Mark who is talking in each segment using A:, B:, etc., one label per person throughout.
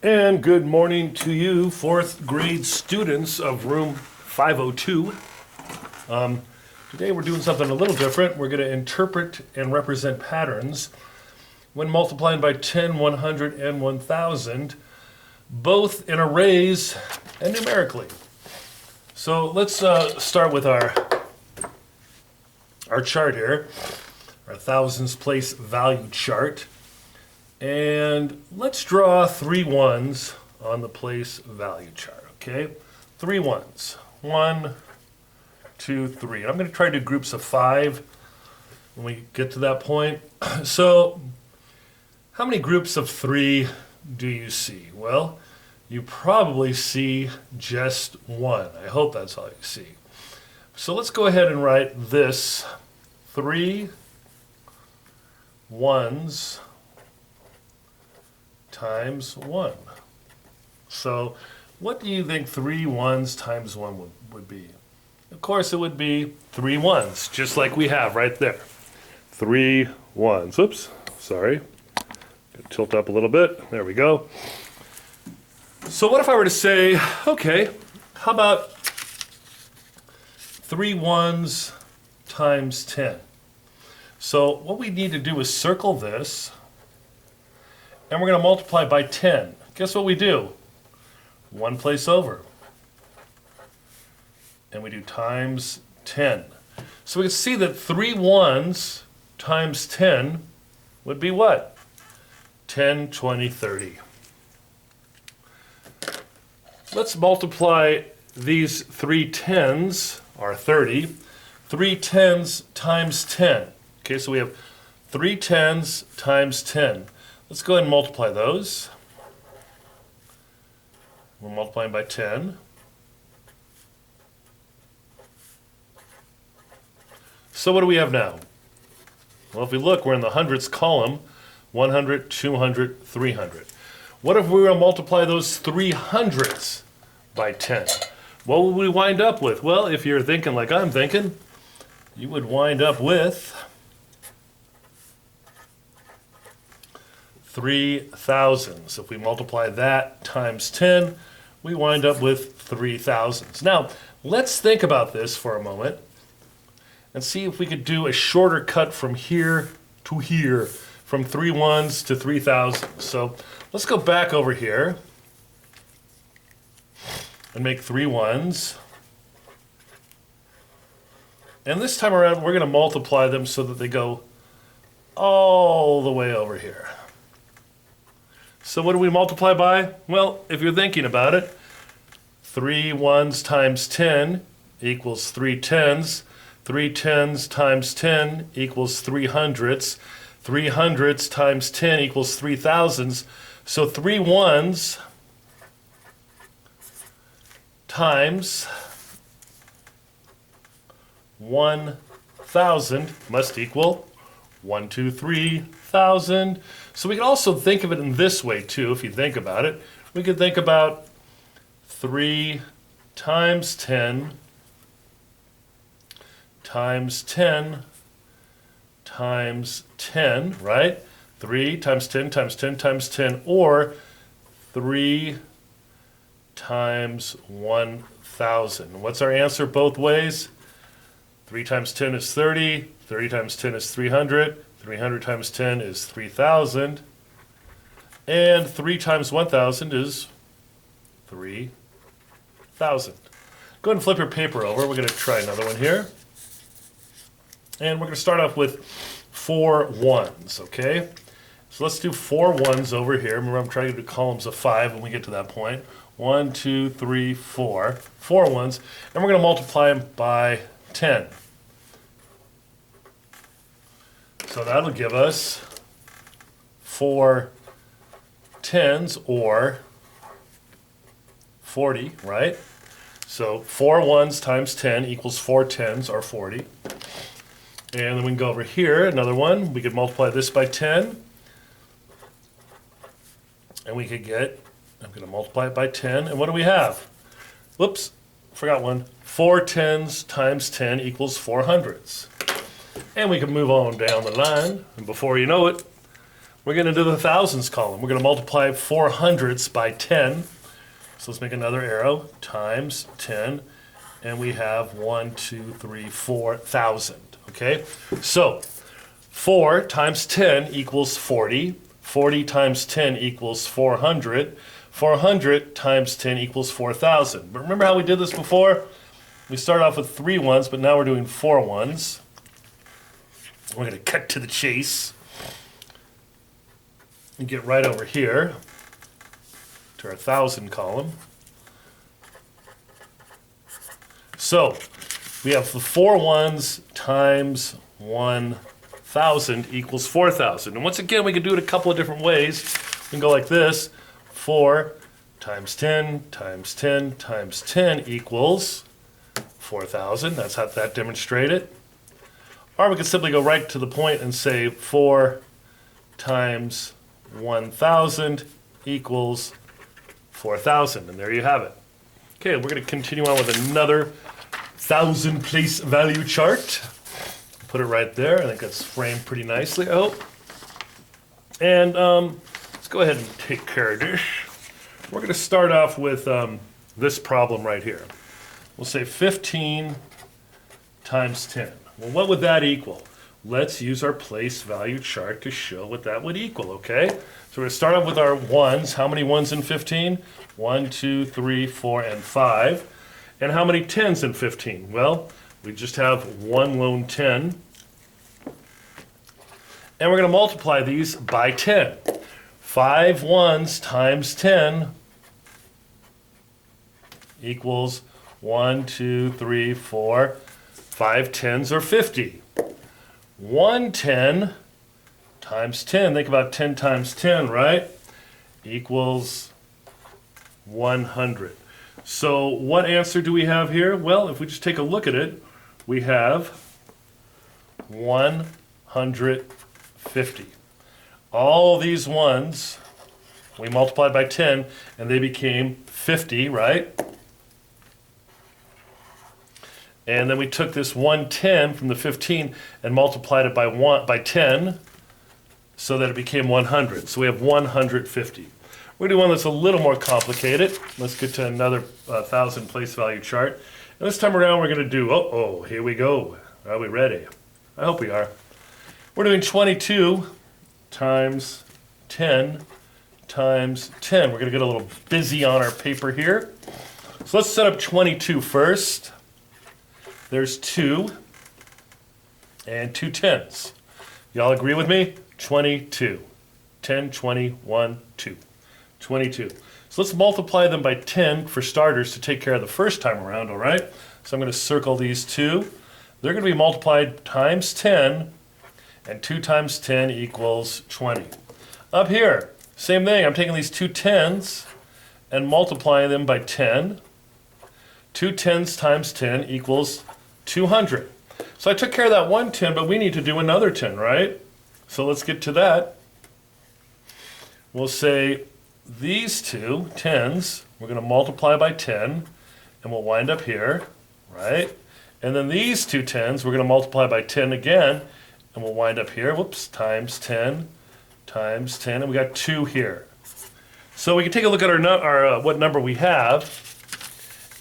A: And good morning to you, fourth grade students of room 502. Today we're doing something a little different. We're going to interpret and represent patterns when multiplying by 10, 100, and 1000, both in arrays and numerically. So let's start with our chart here, our thousands place value chart. And let's draw 3 ones on the place value chart, okay? 3 ones. 1, 2, 3. And I'm going to try to do groups of 5 when we get to that point. So, how many groups of 3 do you see? Well, you probably see just 1. I hope that's all you see. So let's go ahead and write this 3 ones times 1. So what do you think 3 ones times 1 would be? Of course, it would be 3 ones, just like we have right there. 3 ones. Oops, sorry. Tilt up a little bit. There we go. So what if I were to say, okay, how about 3 ones times 10? So what we need to do is circle this, and we're going to multiply by 10. Guess what we do? 1 place over. And we do times 10. So we can see that 3 ones times 10 would be what? 10, 20, 30. Let's multiply these 3 tens, or 30. 3 tens times 10. Okay, so we have 3 tens times 10. Let's go ahead and multiply those. We're multiplying by 10. So what do we have now? Well, if we look, we're in the hundreds column. 100, 200, 300. What if we were to multiply those 300s by 10? What would we wind up with? Well, if you're thinking like I'm thinking, you would wind up with 3,000. So if we multiply that times 10, we wind up with 3,000. Now, let's think about this for a moment and see if we could do a shorter cut from here to here, from 3 ones to 3,000. So let's go back over here and make 3 ones. And this time around, we're going to multiply them so that they go all the way over here. So what do we multiply by? Well, if you're thinking about it, 3 ones times 10 equals 3 tens. 3 tens times 10 equals 3 hundredths. 3 hundredths times 10 equals 3 thousandths. So 3 ones times 1,000 must equal 1, 2, 3,000. So we can also think of it in this way too, if you think about it. We could think about 3 times 10 times 10 times 10, right? 3 times 10 times 10 times 10, or 3 times 1,000. What's our answer both ways? 3 times 10 is 30. 30 times 10 is 300. 300 times 10 is 3,000. And 3 times 1,000 is 3,000. Go ahead and flip your paper over. We're going to try another one here. And we're going to start off with 4 ones, okay? So let's do 4 ones over here. Remember, I'm trying to do columns of 5 when we get to that point. 1, 2, 3, 4. 4 ones. And we're going to multiply them by 10. So that'll give us 4 tens, or 40, right? So 4 ones times 10 equals 4 tens, or 40. And then we can go over here, another one. We could multiply this by 10. And we could get, I'm going to multiply it by 10. And what do we have? Whoops, forgot one. 4 tens times 10 equals 4 hundredths. And we can move on down the line. And before you know it, we're getting into the thousands column. We're going to multiply 4 hundredths by 10. So let's make another arrow, times 10. And we have 1, 2, 3, 4,000. Okay? So 4 times 10 equals 40. 40 times 10 equals 400. 400 times 10 equals 4,000. But remember how we did this before? We started off with 3 ones, but now we're doing 4 ones. We're going to cut to the chase and get right over here to our 1,000 column. So we have the 4 ones times 1,000 equals 4,000. And once again, we can do it a couple of different ways. We can go like this. 4 times 10 times 10 times 10 equals 4,000. That's how that demonstrated. Or we could simply go right to the point and say 4 times 1,000 equals 4,000. And there you have it. Okay, we're going to continue on with another 1,000 place value chart. Put it right there. I think that's framed pretty nicely, I hope. And let's go ahead and take care of this. We're going to start off with this problem right here. We'll say 15 times 10. Well, what would that equal? Let's use our place value chart to show what that would equal, okay? So we're going to start off with our ones. How many ones in 15? 1, 2, 3, 4, and 5. And how many tens in 15? Well, we just have one lone 10. And we're going to multiply these by 10. 5 ones times 10 equals 1, 2, 3, 4, 5 tens or 50. 1 10 times 10, think about 10 times 10, right? Equals 100. So what answer do we have here? Well, if we just take a look at it, we have 150. All these ones, we multiplied by 10, and they became 50, right? And then we took this 110 from the 15 and multiplied it by 10 so that it became 100. So we have 150. We're going to do one that's a little more complicated. Let's get to another 1,000 place value chart. And this time around we're going to do, here we go. Are we ready? I hope we are. We're doing 22 times 10 times 10. We're going to get a little busy on our paper here. So let's set up 22 first. There's 2 and 2 tens. Y'all agree with me? 22. 10, 20, 1, 2. 22. So let's multiply them by 10 for starters to take care of the first time around, all right? So I'm going to circle these 2. They're going to be multiplied times 10, and 2 times 10 equals 20. Up here, same thing. I'm taking these 2 tens and multiplying them by 10. 2 tens times 10 equals 200. So I took care of that 1 10, but we need to do another 10, right? So let's get to that. We'll say these 2 tens, we're going to multiply by 10, and we'll wind up here, right? And then these 2 tens, we're going to multiply by 10 again, and we'll wind up here, times 10, times 10, and we got 2 here. So we can take a look at our what number we have,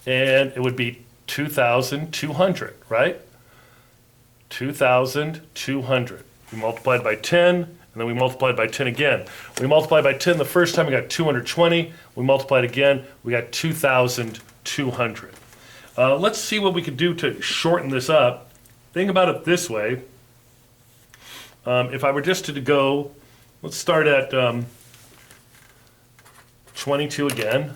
A: and it would be 2,200, right? 2,200. We multiplied by 10, and then we multiplied by 10 again. We multiplied by 10 the first time, we got 220. We multiplied again, we got 2,200. Let's see what we could do to shorten this up. Think about it this way. If I were just to go, let's start at 22 again.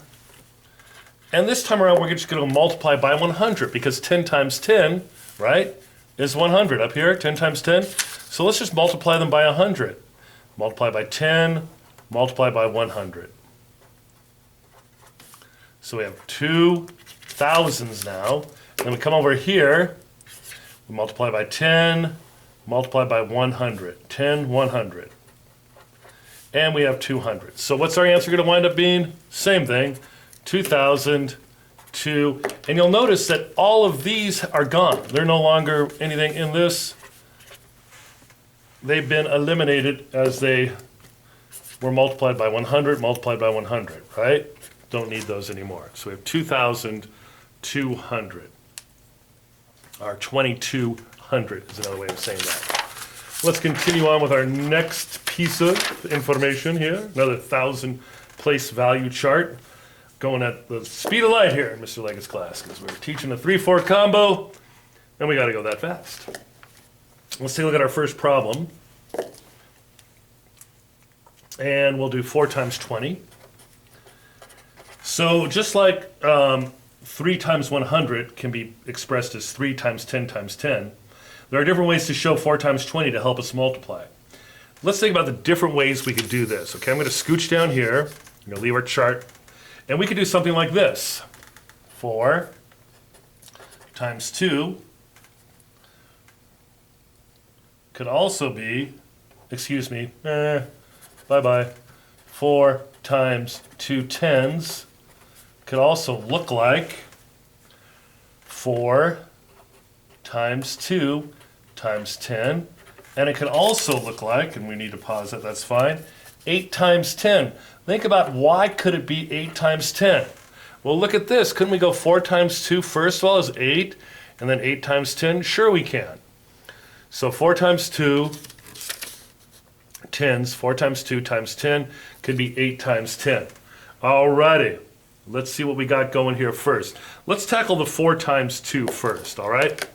A: And this time around, we're just going to multiply by 100 because 10 times 10, right, is 100 up here, 10 times 10. So let's just multiply them by 100. Multiply by 10, multiply by 100. So we have 2 thousands now. And then we come over here, we multiply by 10, multiply by 100. 10, 100. And we have 200. So what's our answer going to wind up being? Same thing. 2,002, and you'll notice that all of these are gone. They're no longer anything in this. They've been eliminated as they were multiplied by 100, multiplied by 100, right? Don't need those anymore. So we have 2,200. Or 2,200 is another way of saying that. Let's continue on with our next piece of information here. Another 1,000 place value chart. Going at the speed of light here in Mr. Leggett's class because we're teaching a 3-4 combo and we got to go that fast. Let's take a look at our first problem. And we'll do 4 times 20. So just like 3 times 100 can be expressed as 3 times 10 times 10, there are different ways to show 4 times 20 to help us multiply. Let's think about the different ways we could do this. Okay, I'm going to scooch down here. I'm going to leave our chart. And we could do something like this. 4 times 2 could also be, bye-bye. 4 times 2 tens could also look like 4 times 2 times 10. And it could also look like, and we need to pause it, that's fine, 8 times 10. Think about why could it be 8 times 10? Well, look at this. Couldn't we go 4 times 2 first of all is 8, and then 8 times 10? Sure we can. So 4 times 2 tens, 4 times 2 times 10 could be 8 times 10. Alrighty. Let's see what we got going here first. Let's tackle the 4 times 2 first, all right?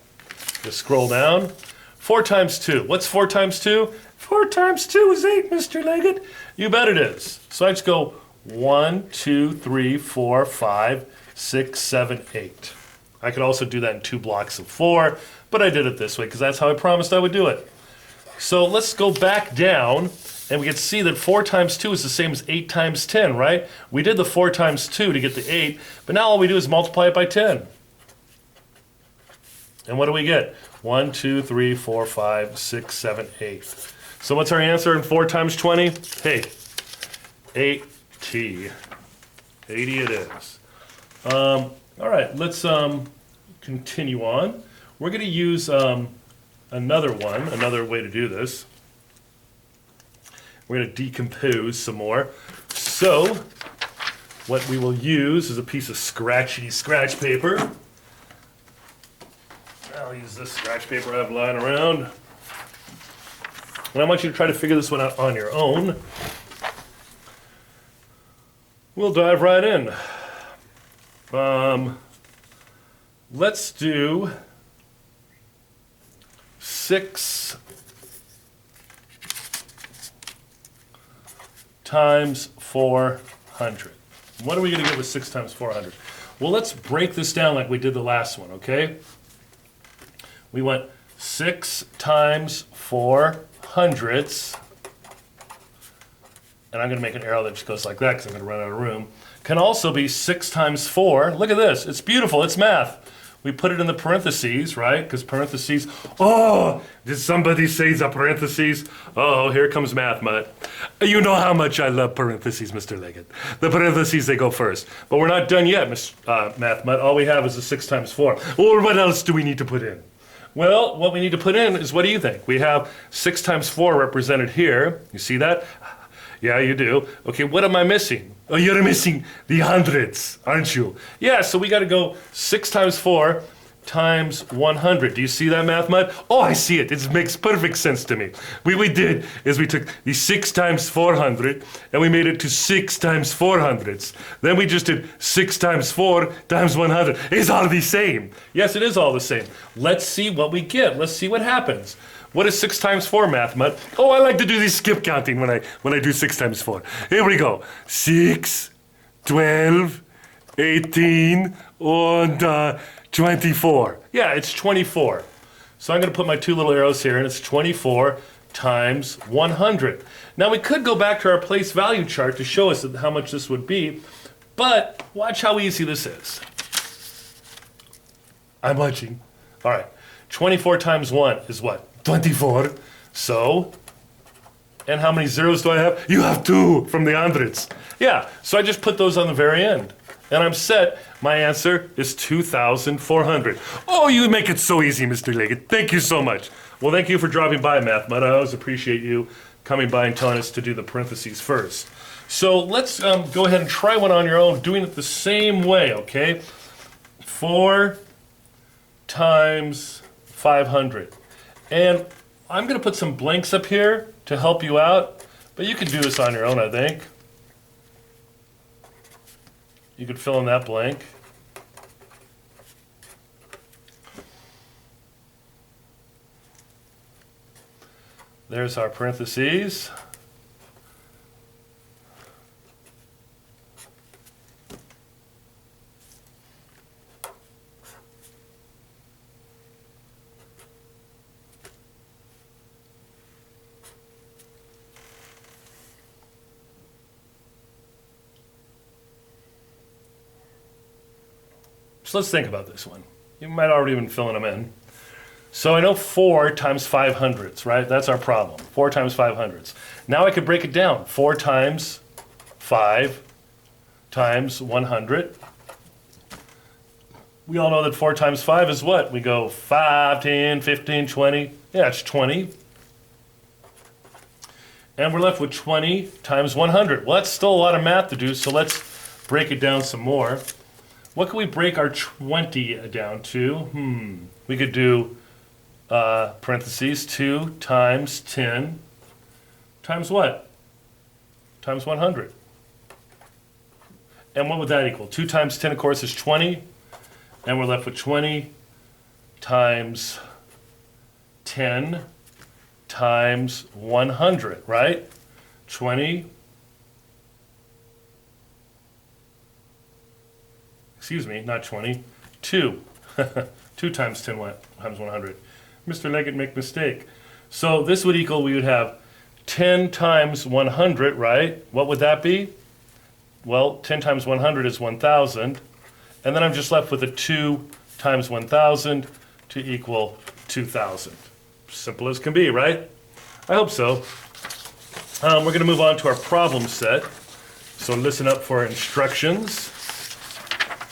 A: Just scroll down. 4 times 2. What's 4 times 2? 4 times 2 is 8, Mr. Leggett. You bet it is. So I just go 1, 2, 3, 4, 5, 6, 7, 8. I could also do that in 2 blocks of 4, but I did it this way because that's how I promised I would do it. So let's go back down, and we can see that 4 times 2 is the same as 8 times 10, right? We did the 4 times 2 to get the 8, but now all we do is multiply it by 10. And what do we get? 1, 2, 3, 4, 5, 6, 7, 8. So what's our answer in 4 times 20? Hey, 80. 80 it is. All right, let's continue on. We're going to use another way to do this. We're going to decompose some more. So what we will use is a piece of scratch paper. I'll use this scratch paper I have lying around. And I want you to try to figure this one out on your own. We'll dive right in. Let's do 6 times 400. What are we going to get with 6 times 400? Well, let's break this down like we did the last one, okay? We went 6 times 4 hundredths, and I'm going to make an arrow that just goes like that because I'm going to run out of room. Can also be 6 times 4. Look at this. It's beautiful. It's math. We put it in the parentheses, right? Because parentheses, oh, did somebody say the parentheses? Oh, here comes math, Mutt. You know how much I love parentheses, Mr. Leggett. The parentheses, they go first. But we're not done yet, Math Mutt. All we have is a 6 times 4. Or what else do we need to put in? Well, what we need to put in is, what do you think? We have 6 times 4 represented here. You see that? Yeah, you do. Okay, what am I missing? Oh, you're missing the hundredths, aren't you? Yeah, so we got to go 6 times 4 times 100. Do you see that, Math Mud? Oh, I see it. It makes perfect sense to me. What we did is we took the 6 times 400 and we made it to 6 times 400ths. Then we just did 6 times 4 times 100. It's all the same. Yes, it is all the same. Let's see what we get. Let's see what happens. What is 6 times 4, Math Mud? Oh, I like to do this skip counting when I do 6 times 4. Here we go. 6, 12, 18, and 24. Yeah, it's 24. So I'm going to put my 2 little arrows here, and it's 24 times 100. Now we could go back to our place value chart to show us how much this would be, but watch how easy this is. I'm watching. All right, 24 times 1 is what? 24. So, and how many zeros do I have? You have 2 from the hundredths. Yeah, so I just put those on the very end. And I'm set. My answer is 2,400. Oh, you make it so easy, Mr. Leggett. Thank you so much. Well, thank you for dropping by, Math Mud. I always appreciate you coming by and telling us to do the parentheses first. So let's go ahead and try one on your own, doing it the same way, okay? 4 times 500. And I'm going to put some blanks up here to help you out, but you can do this on your own, I think. You could fill in that blank. There's our parentheses. So let's think about this one. You might already have been filling them in. So I know 4 times 500ths, right? That's our problem. 4 times 500ths. Now I could break it down. 4 times 5 times 100. We all know that 4 times 5 is what? We go 5, 10, 15, 20. Yeah, it's 20. And we're left with 20 times 100. Well, that's still a lot of math to do, so let's break it down some more. What can we break our 20 down to? We could do parentheses 2 times 10 times what? Times 100. And what would that equal? 2 times 10, of course, is 20. And we're left with 20 times 10 times 100, right? 20. Excuse me, not 20, 2. 2 times 10 times 100. Mr. Leggett make mistake. So this would equal, we would have 10 times 100, right? What would that be? Well, 10 times 100 is 1,000. And then I'm just left with a 2 times 1,000 to equal 2,000. Simple as can be, right? I hope so. We're going to move on to our problem set. So listen up for instructions.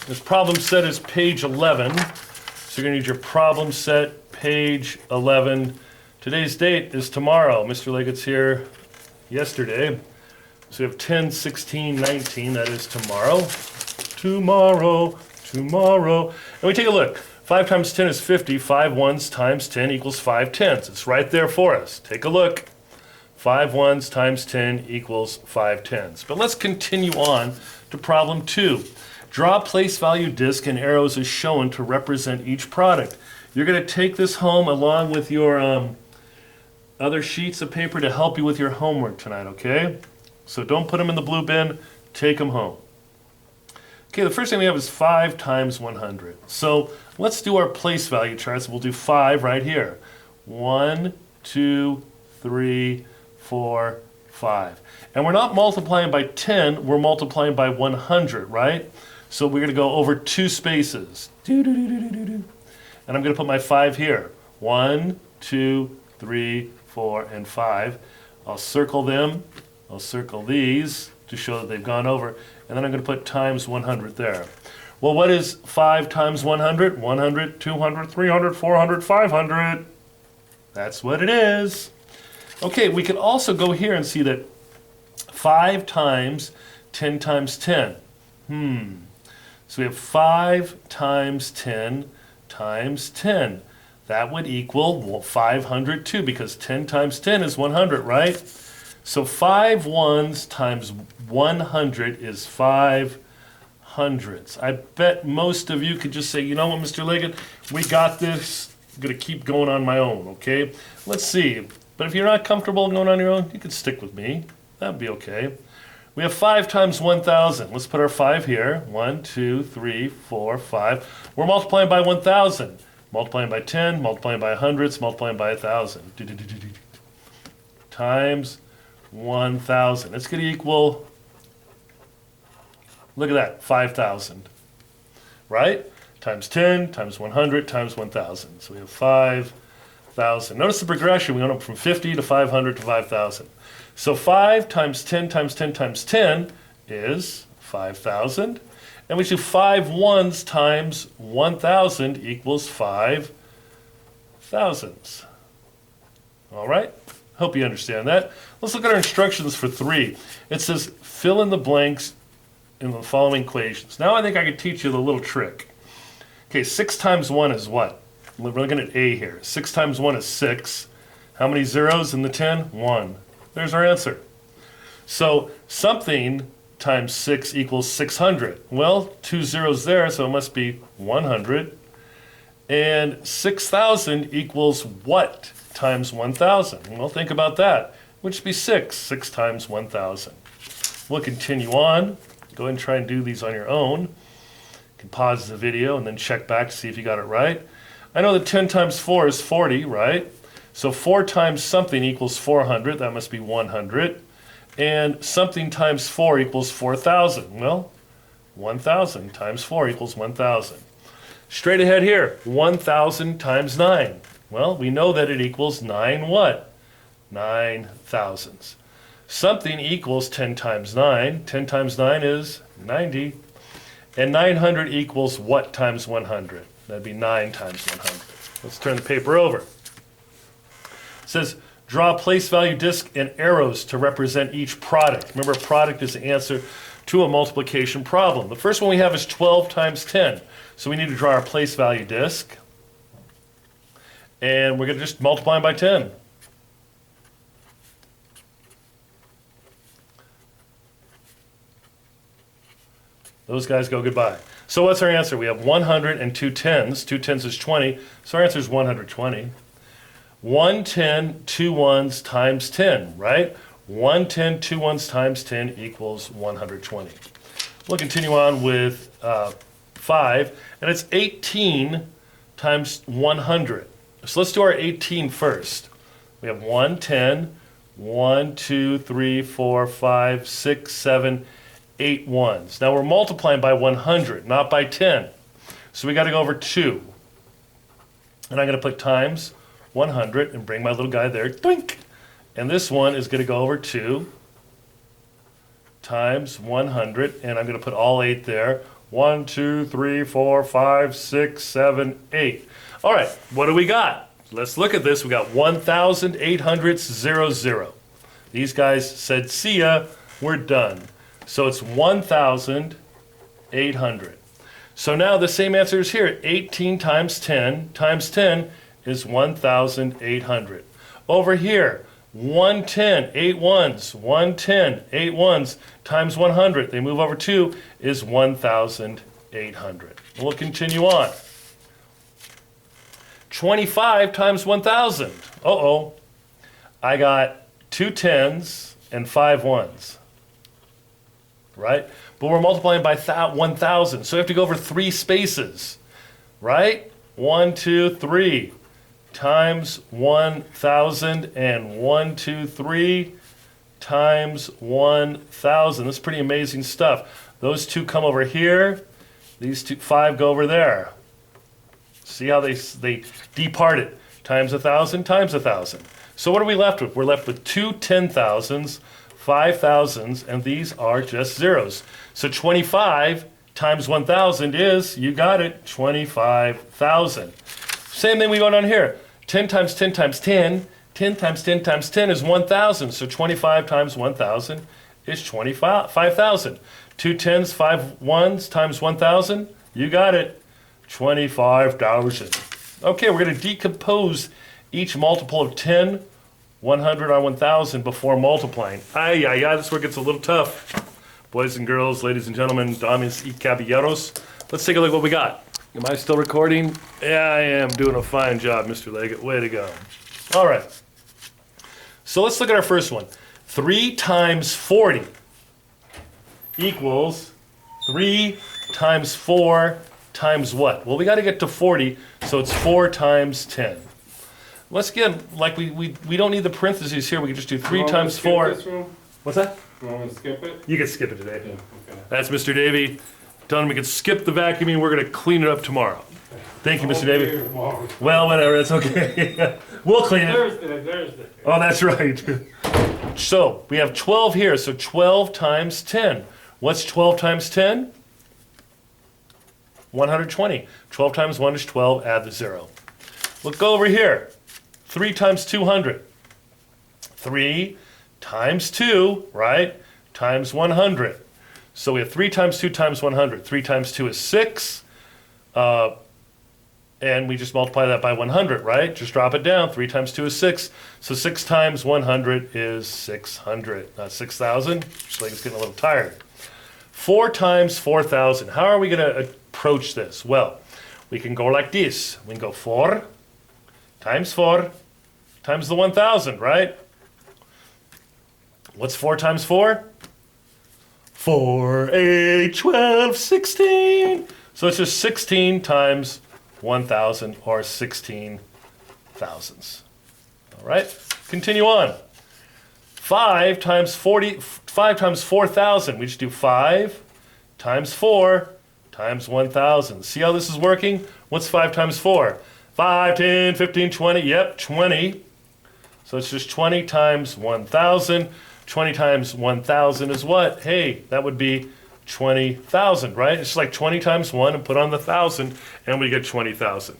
A: This problem set is page 11. So you're going to need your problem set, page 11. Today's date is tomorrow. Mr. Leggett's here yesterday. So we have 10, 16, 19. That is tomorrow. Tomorrow. And we take a look. 5 times 10 is 50. 5 ones times 10 equals 5 tens. It's right there for us. Take a look. 5 ones times 10 equals 5 tens. But let's continue on to problem 2. Draw a place value disk and arrows as shown to represent each product. You're going to take this home along with your other sheets of paper to help you with your homework tonight, okay? So don't put them in the blue bin, take them home. Okay, the first thing we have is 5 times 100. So let's do our place value charts. We'll do 5 right here. 1, 2, 3, 4, 5. And we're not multiplying by 10, we're multiplying by 100, right? So we're going to go over 2 spaces. And I'm going to put my 5 here. 1, 2, 3, 4, and 5. I'll circle them. I'll circle these to show that they've gone over. And then I'm going to put times 100 there. Well, what is 5 times 100? 100, 200, 300, 400, 500. That's what it is. Okay, we can also go here and see that 5 times 10 times 10. So we have 5 times 10 times 10. That would equal 502 because 10 times 10 is 100, right? So 5 ones times 100 is 5 hundredths. I bet most of you could just say, you know what, Mr. Leggett, we got this. I'm going to keep going on my own, okay? Let's see. But if you're not comfortable going on your own, you could stick with me. That'd be okay. We have 5 times 1,000. Let's put our 5 here. 1, 2, 3, 4, 5. We're multiplying by 1,000. Multiplying by 10, multiplying by hundreds, multiplying by 1,000. Times 1,000. It's going to equal, look at that, 5,000. Right? Times 10, times 100, times 1,000. So we have 5,000. Notice the progression. We went up from 50 to 500 to 5,000. So 5 times 10 times 10 times 10 is 5,000. And we do 5 ones times 1,000 equals 5 thousandths. All right? Hope you understand that. Let's look at our instructions for 3. It says fill in the blanks in the following equations. Now I think I could teach you the little trick. Okay, 6 times 1 is what? We're looking at A here. 6 times 1 is 6. How many zeros in the 10? 1. There's our answer. So something times 6 equals 600. Well, 2 zeros there, so it must be 100. And 6,000 equals what times 1,000? Well, think about that. Which would be 6. 6 times 1,000. We'll continue on. Go ahead and try and do these on your own. You can pause the video and then check back to see if you got it right. I know that 10 times 4 is 40, right? So 4 times something equals 400. That must be 100. And something times 4 equals 4,000. Well, 1,000 times 4 equals 1,000. Straight ahead here, 1,000 times 9. Well, we know that it equals 9 what? 9 thousandths. Something equals 10 times 9. 10 times 9 is 90. And 900 equals what times 100? That'd be 9 times 100. Let's turn the paper over. It says, draw a place value disk and arrows to represent each product. Remember, a product is the answer to a multiplication problem. The first one we have is 12 times 10. So we need to draw our place value disk. And we're going to just multiply them by 10. Those guys go goodbye. So what's our answer? We have 100 and 2 tens. 2 tens is 20. So our answer is 120. 1 10, 2 ones times 10, right? 1 10, 2 ones times 10 equals 120. We'll continue on with 5, and it's 18 times 100. So let's do our 18 first. We have 1 10, 1 2 3 4 5 6 7 8 ones. Now we're multiplying by 100, not by 10. So we got to go over 2. And I'm going to put times 100 and bring my little guy there. Doink! And this one is going to go over 2 times 100. And I'm going to put all 8 there. 1, 2, 3, 4, 5, 6, 7, 8. All right, what do we got? Let's look at this. We got 1,800. These guys said, see ya, we're done. So it's 1,800. So now the same answer is here. 18 times 10 is 1,800. Over here, 110, 8 ones, 110, 8 ones times 100. They move over 2 is 1,800. We'll continue on. 25 times 1,000. Uh-oh. I got 2 tens and 5 ones. Right? But we're multiplying by 1,000. So we have to go over 3 spaces. Right? 1, 2, 3 times 1,000 and 1, 2, 3 times 1,000. That's pretty amazing stuff. Those 2 come over here. These 5 go over there. See how they departed. Times 1,000 times 1,000. So what are we left with? We're left with 2 10,000s, 5,000s, and these are just zeros. So 25 times 1,000 is, you got it, 25,000. Same thing we got on here. 10 times 10 times 10. 10 times 10 times 10 is 1,000. So 25 times 1,000 is 5,000. 2 tens, 5 ones times 1,000. You got it. 25,000. Okay, we're going to decompose each multiple of 10, 100 on 1,000 before multiplying. This is where it gets a little tough. Boys and girls, ladies and gentlemen, damas y caballeros. Let's take a look at what we got. Am I still recording? Yeah, I am. Doing a fine job, Mr. Leggett. Way to go. All right. So let's look at our first one. 3 times 40 equals 3 times 4 times what? Well, we got to get to 40, so it's 4 times 10. Let's get, like we don't need the parentheses here. We can just do 3 times 4. What's that?
B: You want me to skip it?
A: You can skip it today.
B: Yeah, okay.
A: That's Mr. Davey. Telling him we can skip the vacuuming. We're going to clean it up tomorrow. Thank you, Mr. Davey. Well, whatever. It's okay. We'll clean it.
B: Thursday.
A: Oh, that's right. So we have 12 here. So 12 times 10. What's 12 times 10? 120. 12 times 1 is 12. Add the 0. Let's go over here. 3 times 200. 3 times 2, right, times 100. So we have 3 times 2 times 100. 3 times 2 is 6. And we just multiply that by 100, right? Just drop it down. 3 times 2 is 6. So 6 times 100 is 600, not 6,000. Slate's getting a little tired. 4 times 4,000. How are we going to approach this? Well, we can go like this. We can go 4 times the 1,000, right? What's 4 times 4? 4, 8, 12, 16. So it's just 16 times 1,000 or 16 thousandths. All right, continue on. 5 times 4,000. We just do 5 times 4 times 1,000. See how this is working? What's 5 times 4? 5, 10, 15, 20. Yep, 20. So it's just 20 times 1,000. 20 times 1,000 is what? Hey, that would be 20,000, right? It's like 20 times 1 and put on the 1,000 and we get 20,000.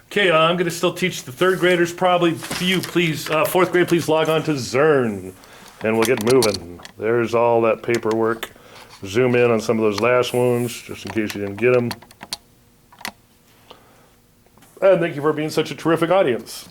A: Okay, I'm going to still teach the third graders probably. You please, fourth grade, please log on to Zern and we'll get moving. There's all that paperwork. Zoom in on some of those last ones just in case you didn't get them. And thank you for being such a terrific audience.